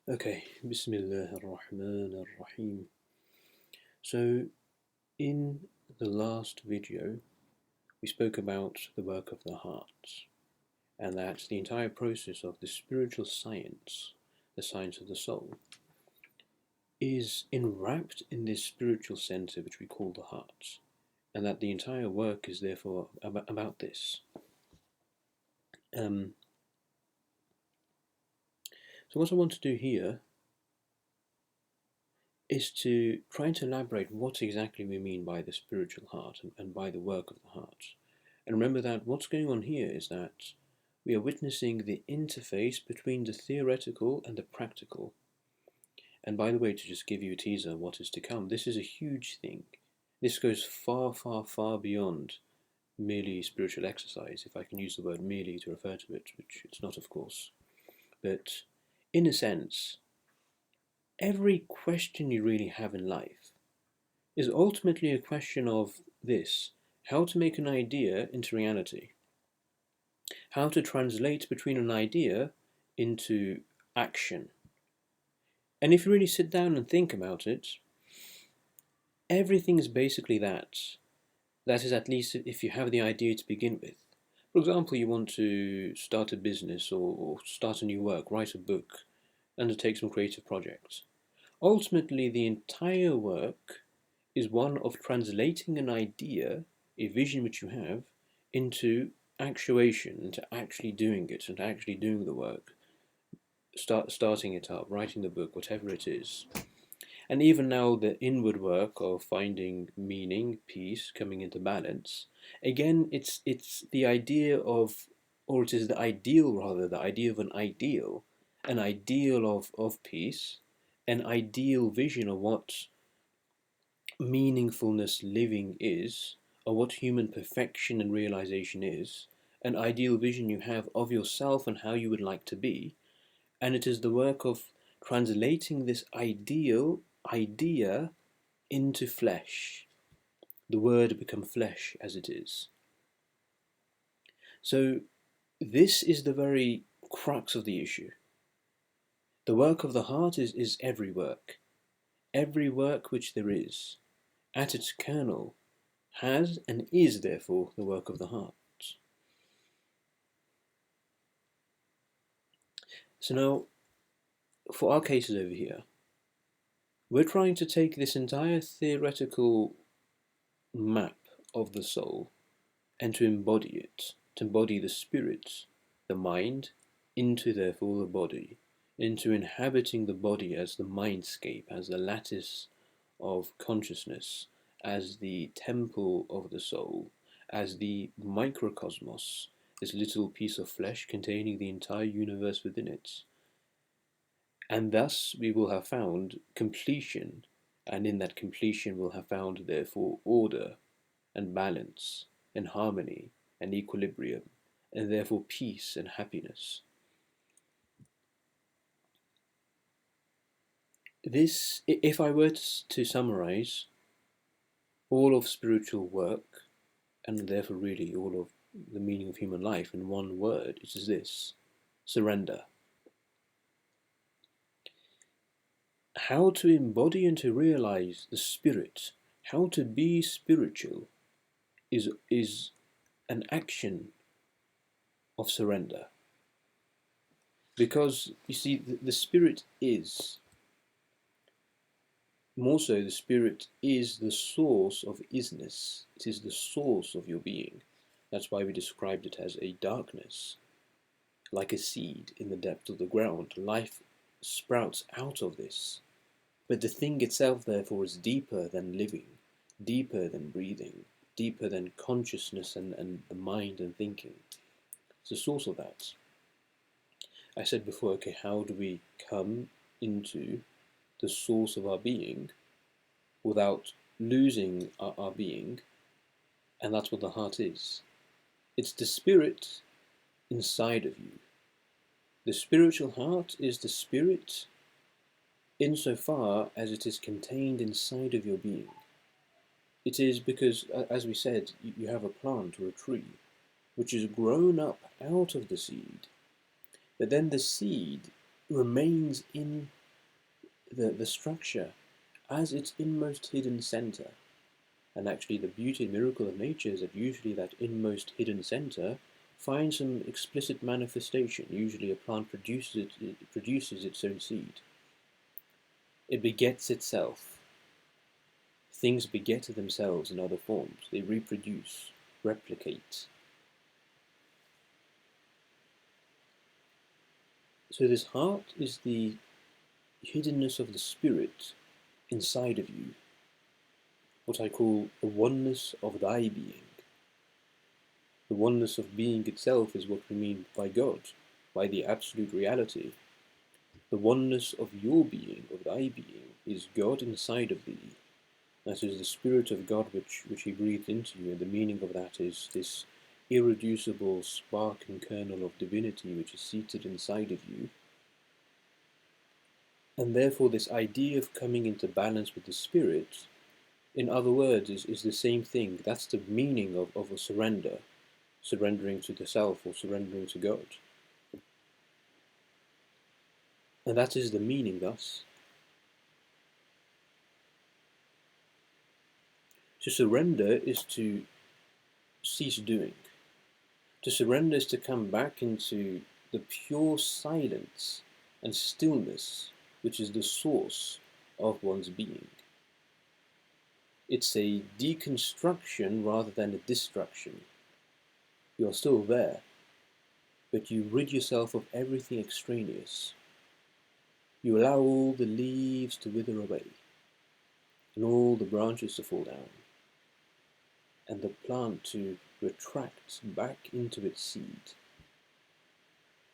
Okay, Bismillah ar-Rahman ar-Rahim. So, in the last video, we spoke about the work of the heart, and that the entire process of the spiritual science, the science of the soul, is enwrapped in this spiritual center which we call the heart, and that the entire work is therefore about this. Um, so, what I want to do here is to try to elaborate what exactly we mean by the spiritual heart and by the work of the heart. And remember that what's going on here is that we are witnessing the interface between the theoretical and the practical. And by the way, to just give you a teaser of what is to come, this is a huge thing. This goes far, far, far beyond merely spiritual exercise, if I can use the word merely to refer to it, which it's not, of course. But in a sense, every question you really have in life is ultimately a question of this: how to make an idea into reality, how to translate between an idea into action. And if you really sit down and think about it, everything is basically that. That is, at least if you have the idea to begin with. For example, you want to start a business or start a new work, write a book, undertake some creative projects. Ultimately, the entire work is one of translating an idea, a vision which you have, into actuation, into actually doing it, into actually doing the work, starting it up, writing the book, whatever it is. And even now, the inward work of finding meaning, peace, coming into balance. Again, it's the idea of, or it is the ideal rather, the idea of an ideal of peace, an ideal vision of what meaningfulness living is, or what human perfection and realization is, an ideal vision you have of yourself and how you would like to be, and it is the work of translating this ideal idea into flesh. The word become flesh as it is. So this is the very crux of the issue. The work of the heart is every work. Every work which there is, at its kernel, has and is therefore the work of the heart. So now, for our cases over here, we're trying to take this entire theoretical map of the soul and to embody it, to embody the spirit, the mind, into therefore the body, into inhabiting the body as the mindscape, as the lattice of consciousness, as the temple of the soul, as the microcosmos, this little piece of flesh containing the entire universe within it. And thus we will have found completion, and in that completion we'll have found therefore order and balance and harmony and equilibrium, and therefore peace and happiness. This, if I were to summarize all of spiritual work, and therefore really all of the meaning of human life in one word, it is this: surrender. How to embody and to realize the spirit, how to be spiritual, is an action of surrender. Because you see, the spirit is, more so, the spirit is the source of isness. It is the source of your being. That's why we described it as a darkness. Like a seed in the depth of the ground, life sprouts out of this. But the thing itself, therefore, is deeper than living, deeper than breathing, deeper than consciousness and the mind and thinking. It's the source of that. I said before, okay, how do we come into the source of our being without losing our being? And that's what the heart is. It's the spirit inside of you. The spiritual heart is the spirit insofar as it is contained inside of your being. It is because, as we said, you have a plant or a tree which is grown up out of the seed, but then the seed remains in the structure as its inmost hidden center. And actually, the beauty and miracle of nature is that usually that inmost hidden center finds some explicit manifestation. Usually, a plant produces its own seed. It begets itself. Things beget themselves in other forms. They reproduce, replicate. So this heart is the hiddenness of the spirit inside of you, what I call the oneness of thy being. The oneness of being itself is what we mean by God, by the absolute reality. The oneness of your being, of thy being, is God inside of thee. That is the Spirit of God which He breathed into you, and the meaning of that is this irreducible spark and kernel of divinity which is seated inside of you. And therefore this idea of coming into balance with the Spirit, in other words, is the same thing. That's the meaning of a surrender, surrendering to the self or surrendering to God. And that is the meaning thus. To surrender is to cease doing. To surrender is to come back into the pure silence and stillness, which is the source of one's being. It's a deconstruction rather than a destruction. You're still there, but you rid yourself of everything extraneous. You allow all the leaves to wither away, and all the branches to fall down, and the plant to retract back into its seed.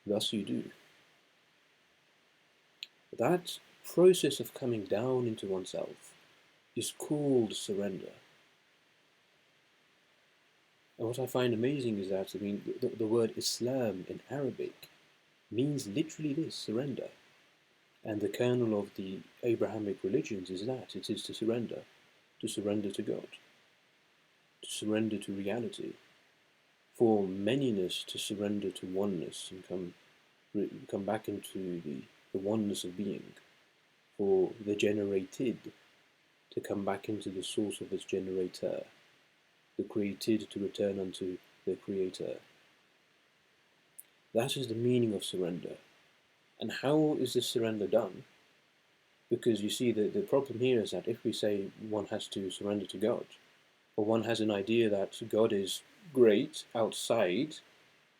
Thus you do. That process of coming down into oneself is called surrender. And what I find amazing is that, the word Islam in Arabic means literally this, surrender. And the kernel of the Abrahamic religions is that, it is to surrender to God, to surrender to reality, for manyness to surrender to oneness and come back into the oneness of being, for the generated to come back into the source of its generator, the created to return unto the creator. That is the meaning of surrender. And how is this surrender done? Because you see, the problem here is that if we say one has to surrender to God, or one has an idea that God is great outside,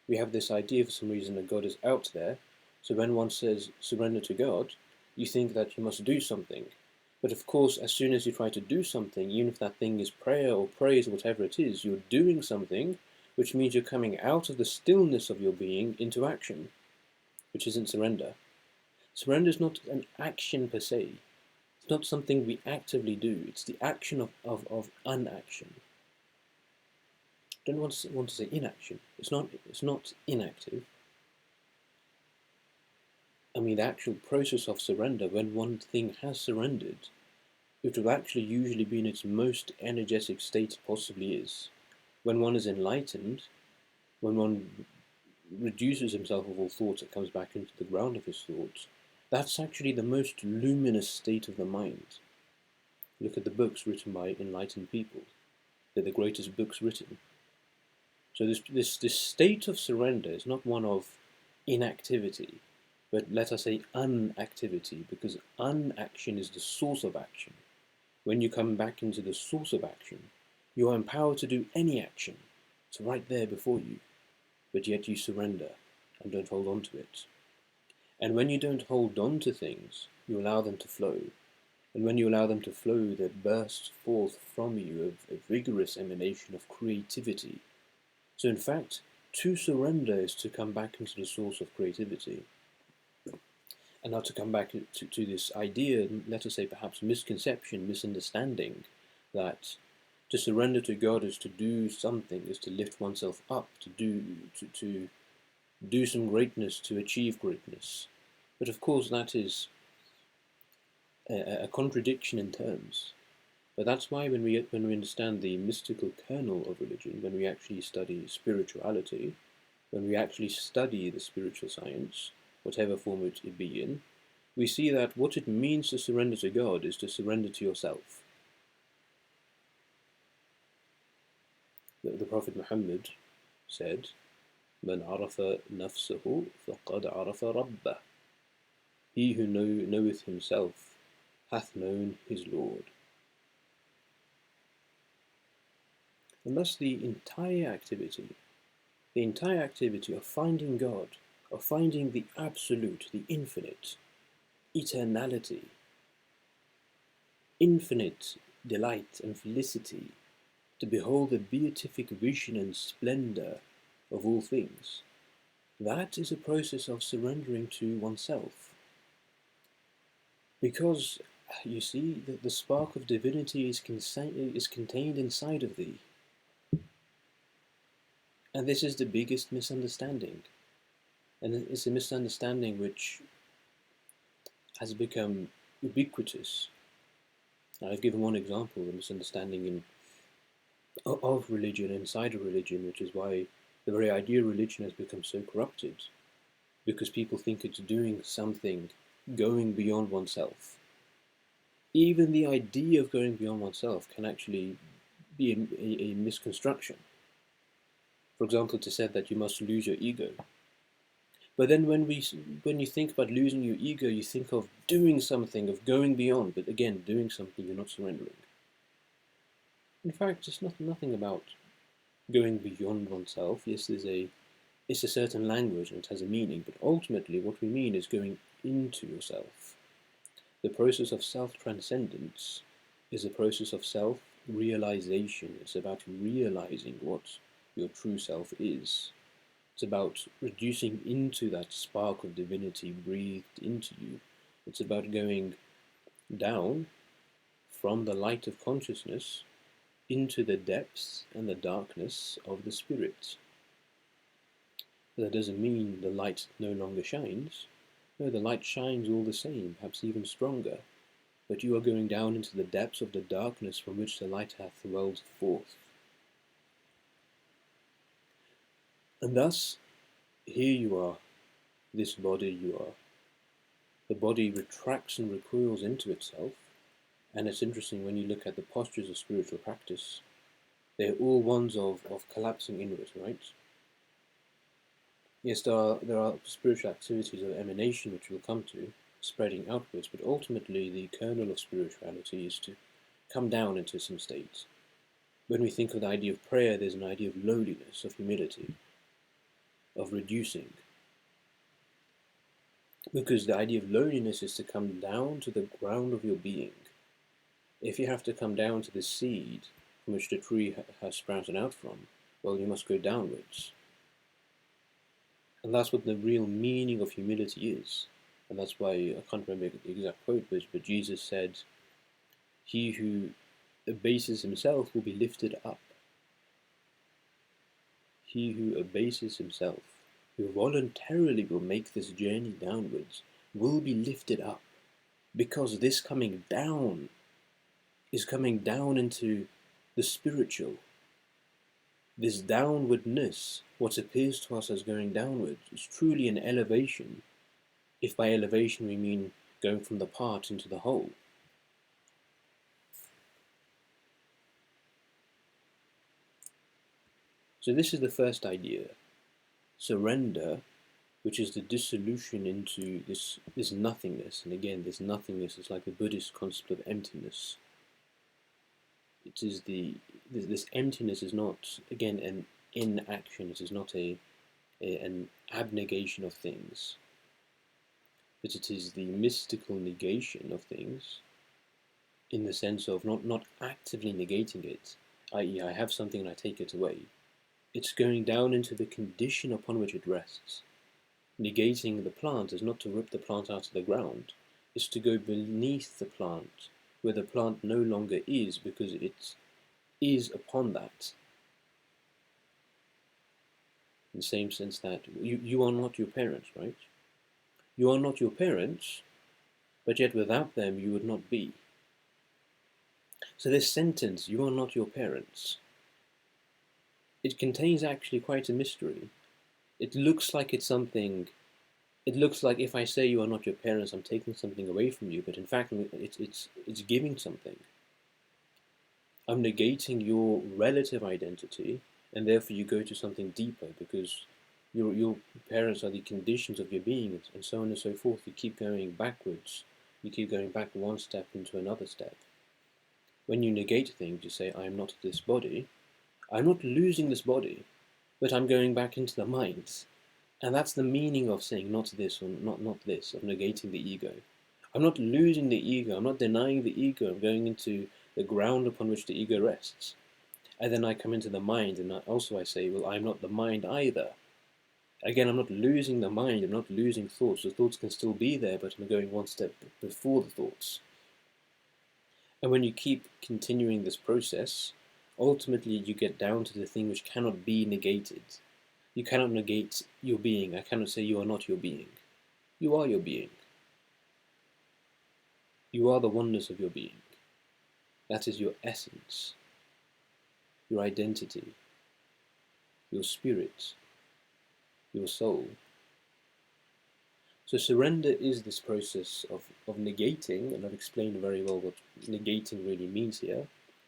we have this idea for some reason that God is out there. So when one says surrender to God, you think that you must do something. But of course, as soon as you try to do something, even if that thing is prayer or praise or whatever it is, you're doing something, which means you're coming out of the stillness of your being into action, which isn't surrender. Surrender is not an action per se. It's not something we actively do. It's the action of unaction. I don't want to say inaction. It's not inactive. The actual process of surrender, when one thing has surrendered, it will actually usually be in its most energetic state it possibly is. When one is enlightened, when one reduces himself of all thoughts and comes back into the ground of his thoughts, that's actually the most luminous state of the mind. Look at the books written by enlightened people. They're the greatest books written. So this state of surrender is not one of inactivity, but let us say unactivity, because unaction is the source of action. When you come back into the source of action, you are empowered to do any action. It's right there before you, but yet you surrender and don't hold on to it. And when you don't hold on to things, you allow them to flow. And when you allow them to flow, there bursts forth from you a vigorous emanation of creativity. So in fact, to surrender is to come back into the source of creativity. And now to come back to this idea, let us say perhaps misconception, misunderstanding, that to surrender to God is to do something, is to lift oneself up, to do some greatness, to achieve greatness. But of course that is a contradiction in terms. But that's why when we understand the mystical kernel of religion, when we actually study spirituality, when we actually study the spiritual science, whatever form it be in, we see that what it means to surrender to God is to surrender to yourself. The Prophet Muhammad said, "Man arafa nafsahu faqad arafa rabbah." He who knoweth himself hath known his Lord. And thus the entire activity of finding God, of finding the absolute, the infinite, eternality, infinite delight and felicity, to behold the beatific vision and splendor of all things, that is a process of surrendering to oneself. Because, you see, the spark of divinity is contained inside of thee. And this is the biggest misunderstanding. And it's a misunderstanding which has become ubiquitous. I've given one example, the misunderstanding of religion inside a religion, which is why the very idea of religion has become so corrupted, because people think it's doing something, going beyond oneself. Even the idea of going beyond oneself can actually be a misconstruction. For example, it is said that you must lose your ego. But then when you think about losing your ego, you think of doing something, of going beyond, but again, doing something, you're not surrendering. In fact, it's nothing about going beyond oneself. Yes, it's a certain language and it has a meaning, but ultimately what we mean is going into yourself. The process of self-transcendence is a process of self-realization. It's about realizing what your true self is. It's about reducing into that spark of divinity breathed into you. It's about going down from the light of consciousness into the depths and the darkness of the spirit. That doesn't mean the light no longer shines. No, the light shines all the same, perhaps even stronger. But you are going down into the depths of the darkness from which the light hath welled forth. And thus, here you are, this body you are. The body retracts and recoils into itself, and it's interesting when you look at the postures of spiritual practice, they're all ones of collapsing inwards, right? Yes, there are spiritual activities of emanation which we'll come to, spreading outwards, but ultimately the kernel of spirituality is to come down into some state. When we think of the idea of prayer, there's an idea of lowliness, of humility, of reducing. Because the idea of lowliness is to come down to the ground of your being. If you have to come down to the seed from which the tree has sprouted out from, well, you must go downwards. And that's what the real meaning of humility is. And that's why, I can't remember the exact quote, but Jesus said, "He who abases himself will be lifted up." He who abases himself, who voluntarily will make this journey downwards, will be lifted up. Because this coming down is coming down into the spiritual. This downwardness, what appears to us as going downwards, is truly an elevation, if by elevation we mean going from the part into the whole. So this is the first idea. Surrender, which is the dissolution into this nothingness. And again, this nothingness is like the Buddhist concept of emptiness. It is this emptiness is not, again, an inaction. It is not an abnegation of things, but it is the mystical negation of things, in the sense of not actively negating it, i.e. I have something and I take it away. It's going down into the condition upon which it rests. Negating the plant is not to rip the plant out of the ground, it's to go beneath the plant, where the plant no longer is, because it is upon that. In the same sense that you are not your parents, right? You are not your parents, but yet without them you would not be. So this sentence, "you are not your parents," it contains actually quite a mystery. It looks like it's something it looks like if I say you are not your parents, I'm taking something away from you, but in fact, it's giving something. I'm negating your relative identity, and therefore you go to something deeper because your parents are the conditions of your being, and so on and so forth. You keep going backwards. You keep going back one step into another step. When you negate things, you say, I am not this body. I'm not losing this body, but I'm going back into the mind. And that's the meaning of saying not this or not this, of negating the ego. I'm not losing the ego, I'm not denying the ego, I'm going into the ground upon which the ego rests. And then I come into the mind, and I say, well, I'm not the mind either. Again, I'm not losing the mind, I'm not losing thoughts. The thoughts can still be there, but I'm going one step before the thoughts. And when you keep continuing this process, ultimately you get down to the thing which cannot be negated. You cannot negate your being. I cannot say you are not your being. You are your being. You are the oneness of your being. That is your essence, your identity, your spirit, your soul. So surrender is this process of negating, and I've explained very well what negating really means here.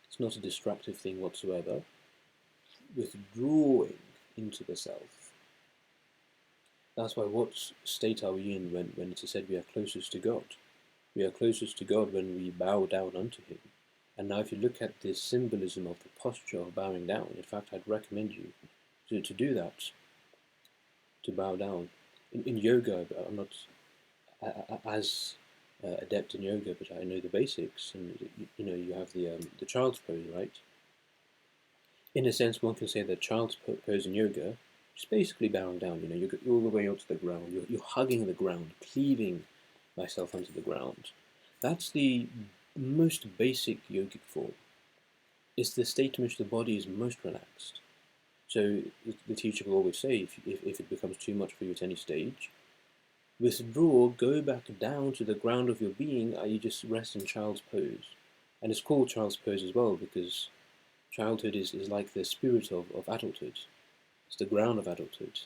It's not a destructive thing whatsoever. Withdrawing into the self. That's why what state are we in when it is said we are closest to God? We are closest to God when we bow down unto Him. And now if you look at this symbolism of the posture of bowing down, in fact I'd recommend you to do that, to bow down. In yoga, I'm not as adept in yoga, but I know the basics, and you have the child's pose, right? In a sense, one can say that child's pose in yoga is basically bowing down. You're all the way onto the ground. You're hugging the ground, cleaving myself onto the ground. That's the most basic yogic form. It's the state in which the body is most relaxed. So the teacher will always say, if it becomes too much for you at any stage, withdraw, go back down to the ground of your being, i.e. just rest in child's pose. And it's called child's pose as well because childhood is like the spirit of adulthood. It's the ground of adulthood.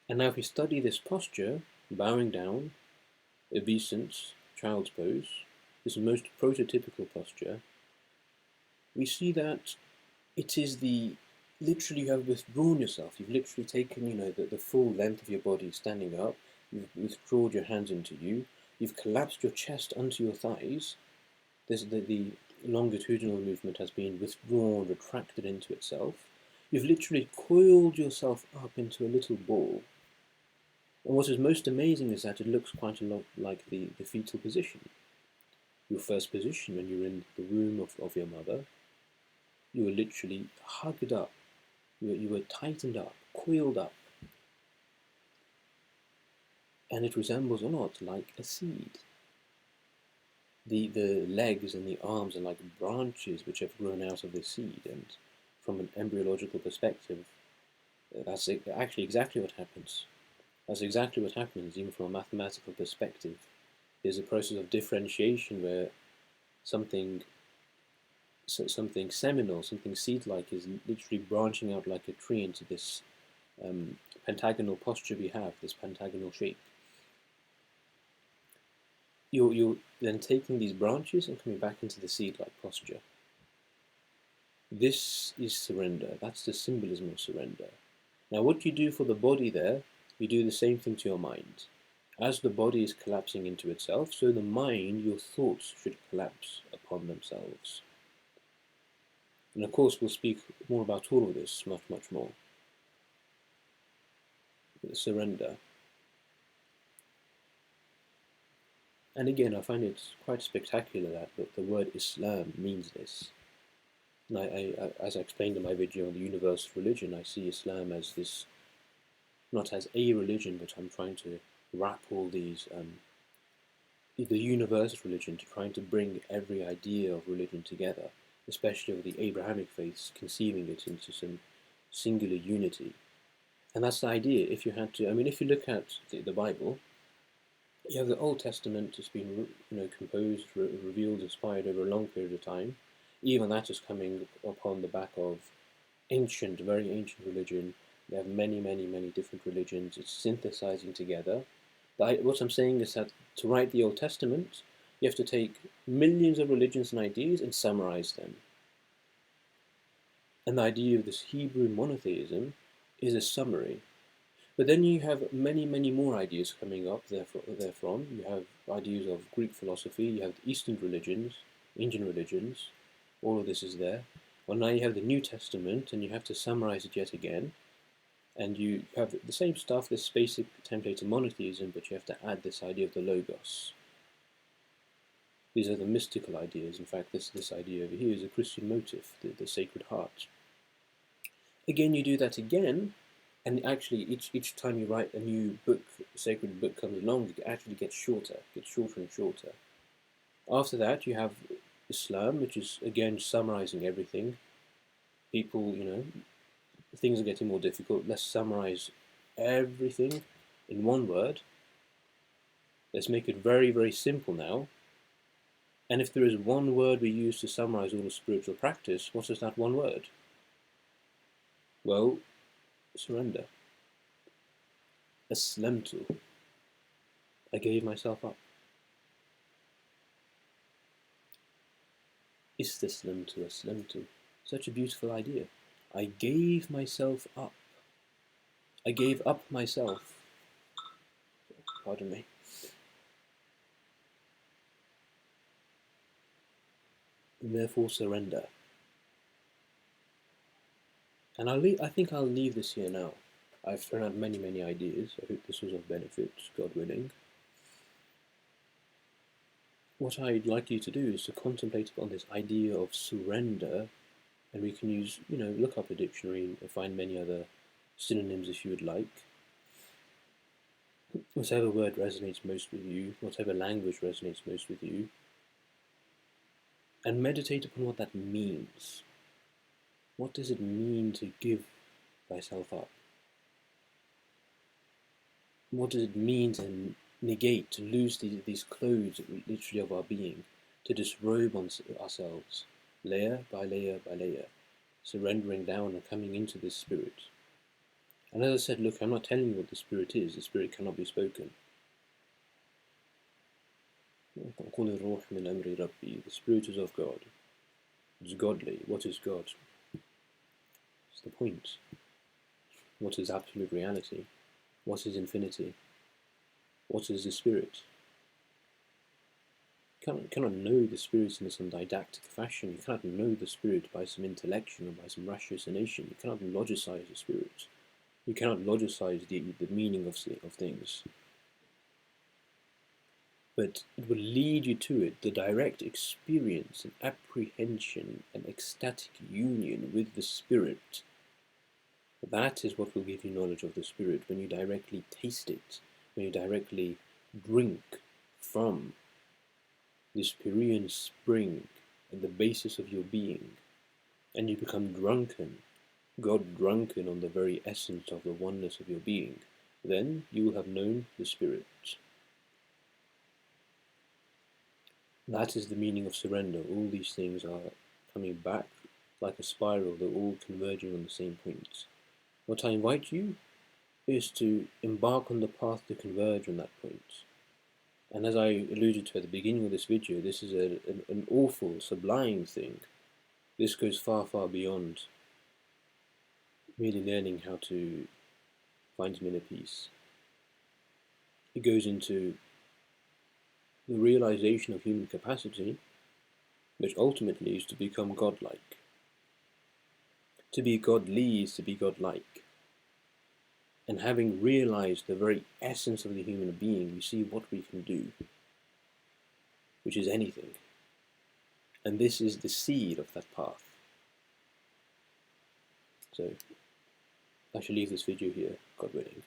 And now if we study this posture, bowing down, obeisance, child's pose, this most prototypical posture, we see that it is literally you have withdrawn yourself. You've literally taken, the full length of your body standing up. You've withdrawn your hands into you. You've collapsed your chest onto your thighs. The longitudinal movement has been withdrawn, retracted into itself. You've literally coiled yourself up into a little ball. And what is most amazing is that it looks quite a lot like the fetal position. Your first position when you're in the womb of your mother, you were literally hugged up. You were tightened up, coiled up. And it resembles or not like a seed. The legs and the arms are like branches which have grown out of the seed, and from an embryological perspective, that's actually exactly what happens. That's exactly what happens, even from a mathematical perspective. There's a process of differentiation where something seminal, something seed-like, is literally branching out like a tree into this pentagonal posture we have, this pentagonal shape. You're then taking these branches and coming back into the seed-like posture. This is surrender. That's the symbolism of surrender. Now what you do for the body there, you do the same thing to your mind. As the body is collapsing into itself, so the mind, your thoughts, should collapse upon themselves. And of course we'll speak more about all of this, much, much more. Surrender. And again, I find it quite spectacular that the word Islam means this. And as I explained in my video on the universal religion, I see Islam as this, not as a religion, but I'm trying to wrap all these, the universal religion, to trying to bring every idea of religion together, especially of the Abrahamic faiths, conceiving it into some singular unity. And that's the idea. If you look at the Bible, you have the Old Testament has been, composed, revealed, inspired over a long period of time. Even that is coming upon the back of very ancient religion, They have many, many, many different religions. It's synthesizing together. But what I'm saying is that to write the Old Testament, you have to take millions of religions and ideas and summarize them. And the idea of this Hebrew monotheism is a summary. But then you have many, many more ideas coming up therefrom. You have ideas of Greek philosophy, you have Eastern religions, Indian religions, all of this is there. Well, now you have the New Testament, and you have to summarize it yet again. And you have the same stuff, this basic template of monotheism, but you have to add this idea of the Logos. These are the mystical ideas. In fact, this idea over here is a Christian motif, the Sacred Heart. Again, you do that again, and actually each time you write a new book, a sacred book comes along, it actually gets shorter and shorter. After that, you have Islam, which is again summarizing everything. People, things are getting more difficult. Let's summarize everything in one word. Let's make it very, very simple now. And if there is one word we use to summarize all of spiritual practice, what is that one word? Well, surrender. Aslamtu. I gave myself up. Istaslamtu, aslamtu. Such a beautiful idea. I gave myself up. I gave up myself. Pardon me. And therefore surrender. And I think I'll leave this here now. I've thrown out many, many ideas. I hope this was of benefit, God willing. What I'd like you to do is to contemplate upon this idea of surrender, and we can use, look up a dictionary and find many other synonyms if you would like. Whatever word resonates most with you, whatever language resonates most with you, and meditate upon what that means. What does it mean to give thyself up? What does it mean to negate, to lose these clothes, literally, of our being, to disrobe ourselves, layer by layer by layer, surrendering down and coming into this spirit? And as I said, look, I'm not telling you what the spirit is. The spirit cannot be spoken. The spirit is of God. It's godly. What is God? It's the point. What is absolute reality? What is infinity? What is the spirit? You cannot know the spirit in some didactic fashion. You cannot know the spirit by some intellection or by some ratiocination. You cannot logicize the spirit. You cannot logicize the meaning of things. But it will lead you to it, the direct experience and apprehension and ecstatic union with the spirit. That is what will give you knowledge of the spirit, when you directly taste it, when you directly drink from this Pierian spring at the basis of your being, and you become drunken, God drunken on the very essence of the oneness of your being. Then you will have known the spirit. That is the meaning of surrender. All these things are coming back like a spiral. They're all converging on the same point. What I invite you is to embark on the path to converge on that point. And as I alluded to at the beginning of this video, this is an awful, sublime thing. This goes far, far beyond merely learning how to find inner peace. It goes into the realization of human capacity, which ultimately is to become godlike. To be godly is to be godlike. And having realized the very essence of the human being, we see what we can do, which is anything. And this is the seed of that path. So, I shall leave this video here, God willing.